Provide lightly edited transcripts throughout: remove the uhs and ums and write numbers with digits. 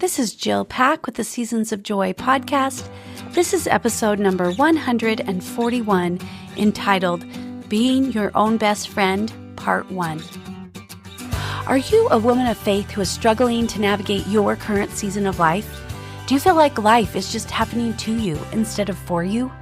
This is Jill Pack with the Seasons of Joy podcast. This is episode number 141, entitled Being Your Own Best Friend, Part 1. Are you a woman of faith who is struggling to navigate your current season of life? Do you feel like life is just happening to you instead of for you?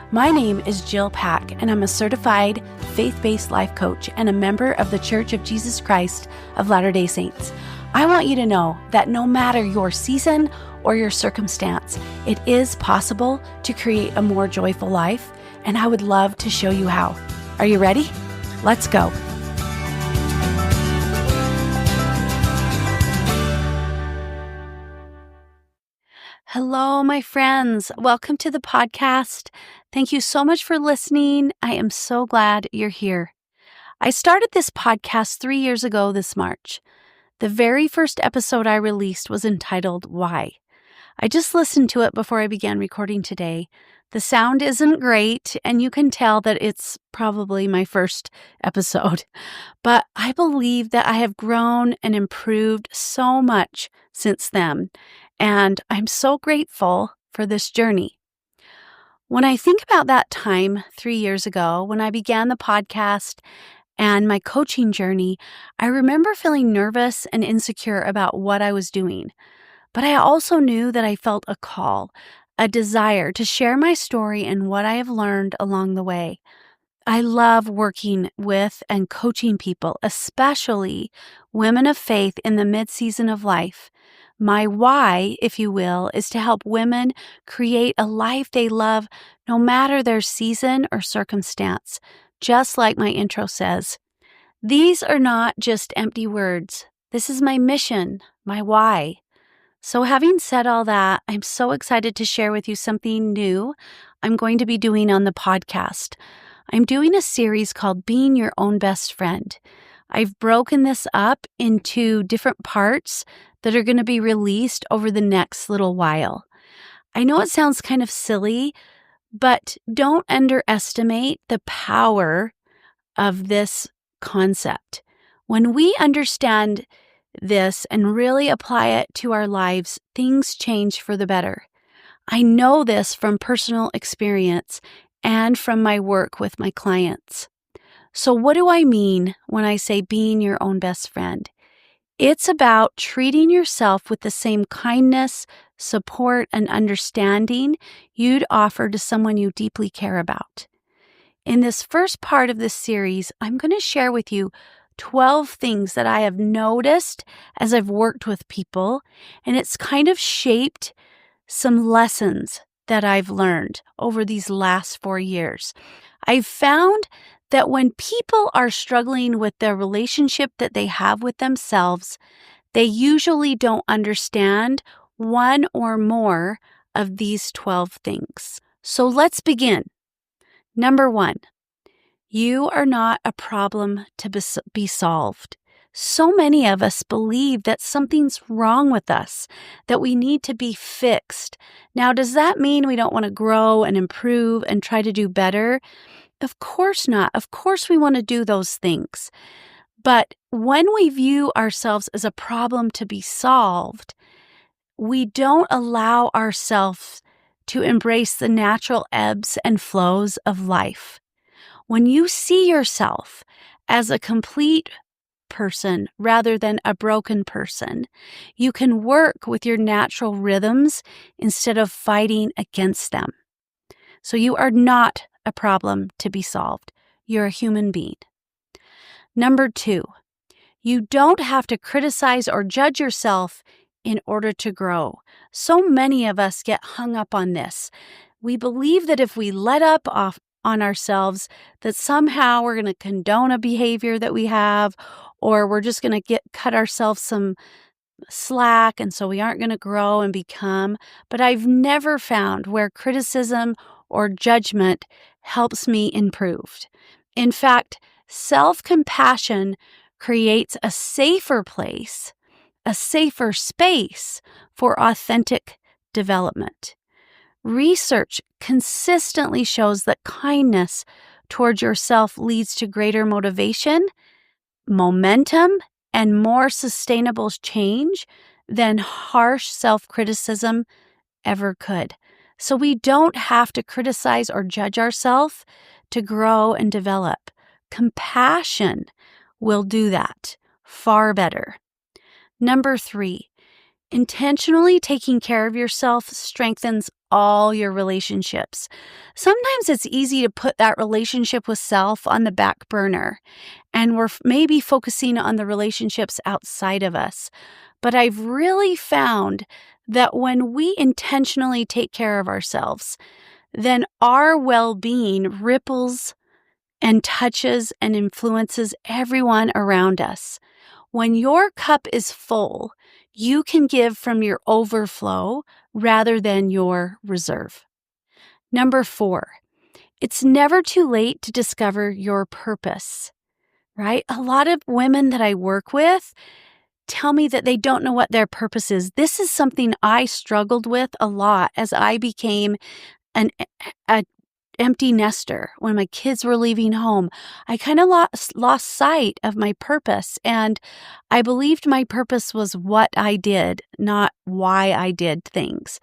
My name is Jill Pack, and I'm a certified faith-based life coach and a member of the Church of Jesus Christ of Latter-day Saints. I want you to know that no matter your season or your circumstance, it is possible to create a more joyful life, and I would love to show you how. Are you ready? Let's go. Hello, my friends. Welcome to the podcast. Thank you so much for listening. I am so glad you're here. I started this podcast 3 years ago this March. The very first episode I released was entitled Why. I just listened to it before I began recording today. The sound isn't great, and you can tell that it's probably my first episode. But I believe that I have grown and improved so much since then, and I'm so grateful for this journey. When I think about that time 3 years ago, when I began the podcast and my coaching journey, I remember feeling nervous and insecure about what I was doing. But I also knew that I felt a call, a desire to share my story and what I have learned along the way. I love working with and coaching people, especially women of faith in the mid-season of life. My why, if you will, is to help women create a life they love no matter their season or circumstance. Just like my intro says, these are not just empty words. This is my mission, my why. So having said all that, I'm so excited to share with you something new I'm going to be doing on the podcast. I'm doing a series called Being Your Own Best Friend. I've broken this up into different parts that are going to be released over the next little while. I know it sounds kind of silly, but don't underestimate the power of this concept. When we understand this and really apply it to our lives, things change for the better. I know this from personal experience and from my work with my clients. So what do I mean when I say being your own best friend? It's about treating yourself with the same kindness, support, and understanding you'd offer to someone you deeply care about. In this first part of this series, I'm going to share with you 12 things that I have noticed as I've worked with people, and it's kind of shaped some lessons that I've learned over these last 4 years. I've found that when people are struggling with the relationship that they have with themselves, they usually don't understand one or more of these 12 things. So let's begin. Number 1, you are not a problem to be solved. So many of us believe that something's wrong with us, that we need to be fixed. Now, does that mean we don't want to grow and improve and try to do better? Of course not. Of course we want to do those things. But when we view ourselves as a problem to be solved, we don't allow ourselves to embrace the natural ebbs and flows of life. When you see yourself as a complete person rather than a broken person, you can work with your natural rhythms instead of fighting against them. So you are not a problem to be solved. You're a human being. Number 2, you don't have to criticize or judge yourself in order to grow. So many of us get hung up on this. We believe that if we let up on ourselves, that somehow we're going to condone a behavior that we have, or we're just going to cut ourselves some slack, and so we aren't going to grow and become. But I've never found where criticism or judgment helps me improve. In fact, self-compassion creates a safer place, a safer space for authentic development. Research consistently shows that kindness towards yourself leads to greater motivation, momentum, and more sustainable change than harsh self-criticism ever could. So we don't have to criticize or judge ourselves to grow and develop. Compassion will do that far better. Number 3, intentionally taking care of yourself strengthens all your relationships. Sometimes it's easy to put that relationship with self on the back burner, and we're maybe focusing on the relationships outside of us. But I've really found that when we intentionally take care of ourselves, then our well-being ripples and touches and influences everyone around us. When your cup is full, you can give from your overflow rather than your reserve. Number 4, it's never too late to discover your purpose, right? A lot of women that I work with tell me that they don't know what their purpose is. This is something I struggled with a lot as I became a empty nester. When my kids were leaving home, I kind of lost sight of my purpose, and I believed my purpose was what I did, not why I did things.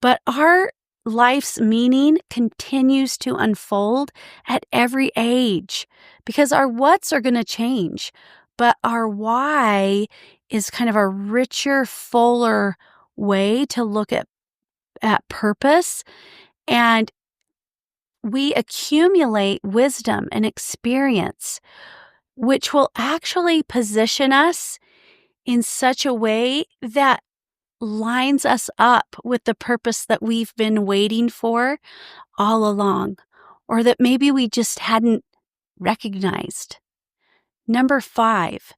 But our life's meaning continues to unfold at every age because our whats are going to change, but our why is kind of a richer, fuller way to look at purpose. And we accumulate wisdom and experience, which will actually position us in such a way that lines us up with the purpose that we've been waiting for all along, or that maybe we just hadn't recognized. Number 5,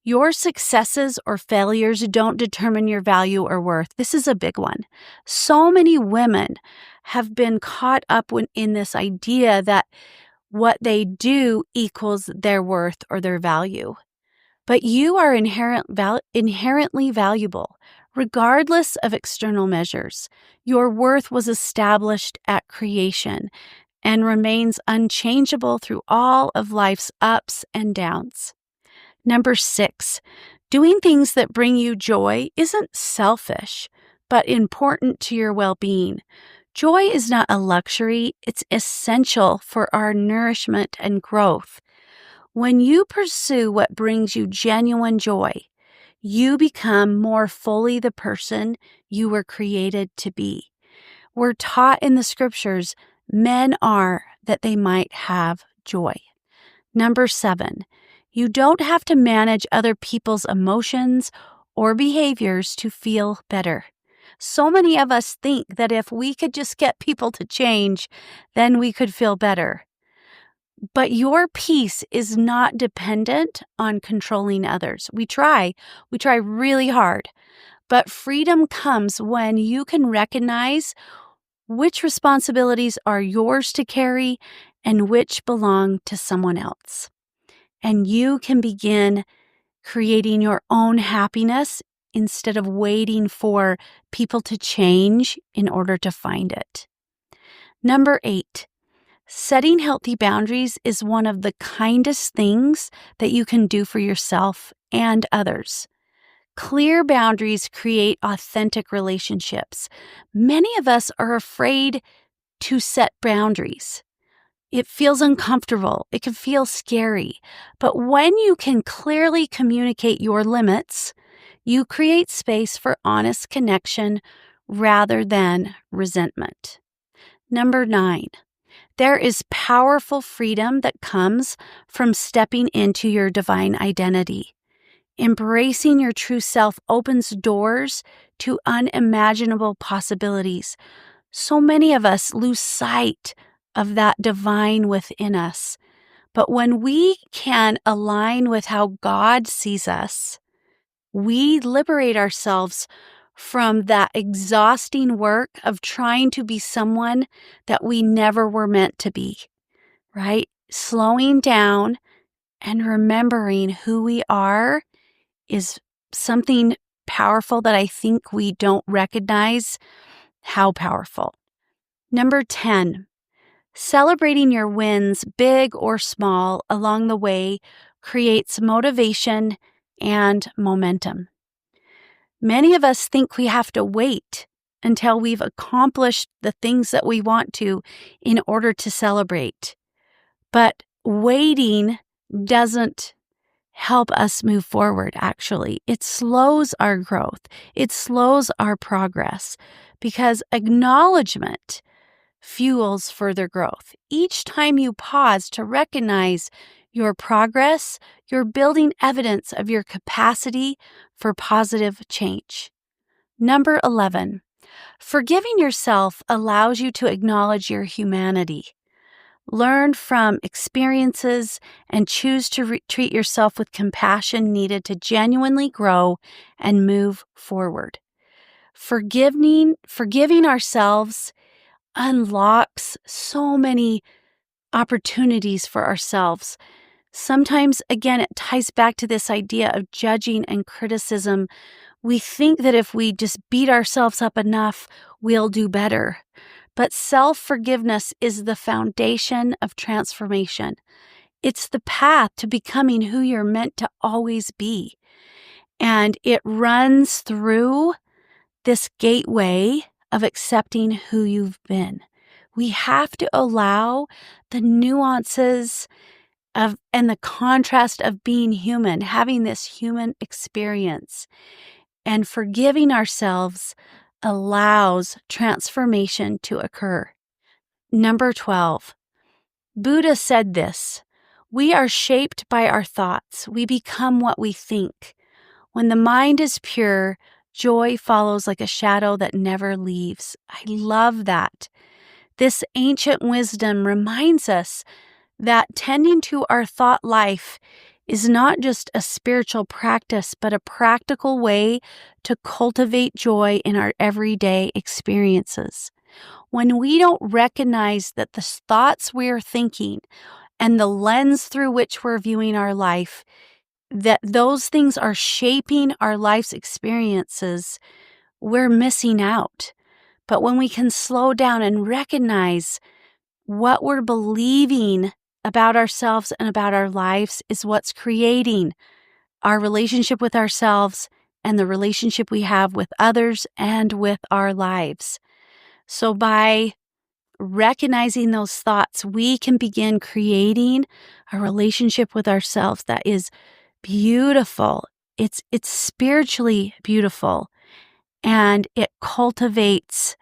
your successes or failures don't determine your value or worth. This is a big one. So many women have been caught up in this idea that what they do equals their worth or their value. But you are inherently valuable, regardless of external measures. Your worth was established at creation and remains unchangeable through all of life's ups and downs. Number 6, doing things that bring you joy isn't selfish, but important to your well-being. Joy is not a luxury, it's essential for our nourishment and growth. When you pursue what brings you genuine joy, you become more fully the person you were created to be. We're taught in the scriptures, men are that they might have joy. Number 7, you don't have to manage other people's emotions or behaviors to feel better. So many of us think that if we could just get people to change, then we could feel better. But your peace is not dependent on controlling others. We try really hard. But freedom comes when you can recognize which responsibilities are yours to carry and which belong to someone else. And you can begin creating your own happiness instead of waiting for people to change in order to find it. Number 8, setting healthy boundaries is one of the kindest things that you can do for yourself and others. Clear boundaries create authentic relationships. Many of us are afraid to set boundaries. It feels uncomfortable. It can feel scary. But when you can clearly communicate your limits, you create space for honest connection rather than resentment. Number 9, there is powerful freedom that comes from stepping into your divine identity. Embracing your true self opens doors to unimaginable possibilities. So many of us lose sight of that divine within us. But when we can align with how God sees us, we liberate ourselves from that exhausting work of trying to be someone that we never were meant to be, right? Slowing down and remembering who we are is something powerful that I think we don't recognize how powerful. Number 10, celebrating your wins, big or small, along the way creates motivation and momentum. Many of us think we have to wait until we've accomplished the things that we want to in order to celebrate. But waiting doesn't help us move forward, actually. It slows our growth. It slows our progress because acknowledgement fuels further growth. Each time you pause to recognize your progress, you're building evidence of your capacity for positive change. Number 11, forgiving yourself allows you to acknowledge your humanity. Learn from experiences and choose to treat yourself with compassion needed to genuinely grow and move forward. Forgiving ourselves unlocks so many opportunities for ourselves. Sometimes, again, it ties back to this idea of judging and criticism. We think that if we just beat ourselves up enough, we'll do better. But self-forgiveness is the foundation of transformation. It's the path to becoming who you're meant to always be. And it runs through this gateway of accepting who you've been. We have to allow the nuances and the contrast of being human, having this human experience. And forgiving ourselves allows transformation to occur. Number 12, Buddha said this: we are shaped by our thoughts. We become what we think. When the mind is pure, joy follows like a shadow that never leaves. I love that. This ancient wisdom reminds us that tending to our thought life is not just a spiritual practice, but a practical way to cultivate joy in our everyday experiences. When we don't recognize that the thoughts we're thinking and the lens through which we're viewing our life, that those things are shaping our life's experiences, we're missing out. But when we can slow down and recognize what we're believing about ourselves and about our lives is what's creating our relationship with ourselves and the relationship we have with others and with our lives. So by recognizing those thoughts, we can begin creating a relationship with ourselves that is beautiful. It's spiritually beautiful, and it cultivates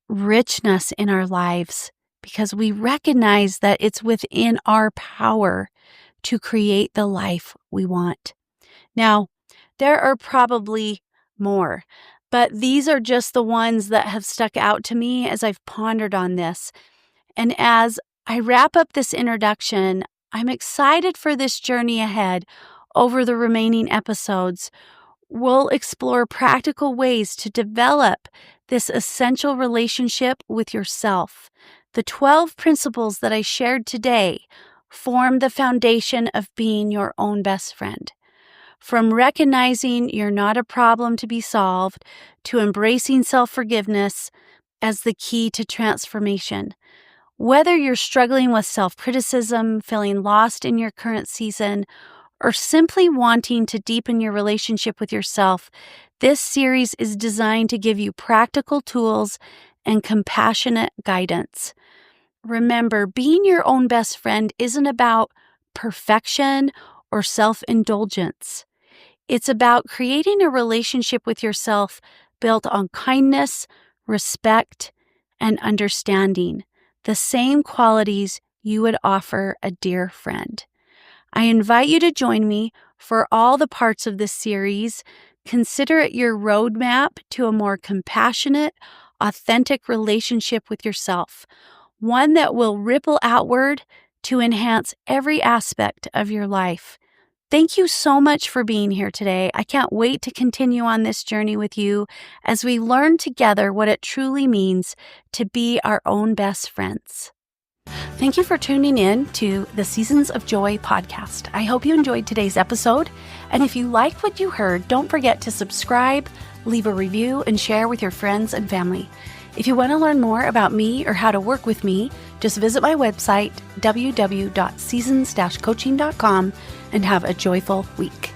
richness in our lives because we recognize that it's within our power to create the life we want. Now, there are probably more, but these are just the ones that have stuck out to me as I've pondered on this. And as I wrap up this introduction, I'm excited for this journey ahead over the remaining episodes. We'll explore practical ways to develop this essential relationship with yourself. The 12 principles that I shared today form the foundation of being your own best friend. From recognizing you're not a problem to be solved to embracing self-forgiveness as the key to transformation. Whether you're struggling with self-criticism, feeling lost in your current season, or simply wanting to deepen your relationship with yourself, this series is designed to give you practical tools and compassionate guidance. Remember, being your own best friend isn't about perfection or self-indulgence. It's about creating a relationship with yourself built on kindness, respect, and understanding, the same qualities you would offer a dear friend. I invite you to join me for all the parts of this series. Consider it your roadmap to a more compassionate, authentic relationship with yourself, one that will ripple outward to enhance every aspect of your life. Thank you so much for being here today. I can't wait to continue on this journey with you as we learn together what it truly means to be our own best friends. Thank you for tuning in to the Seasons of Joy podcast. I hope you enjoyed today's episode. And if you liked what you heard, don't forget to subscribe, leave a review, and share with your friends and family. If you want to learn more about me or how to work with me, just visit my website, www.seasons-coaching.com, and have a joyful week.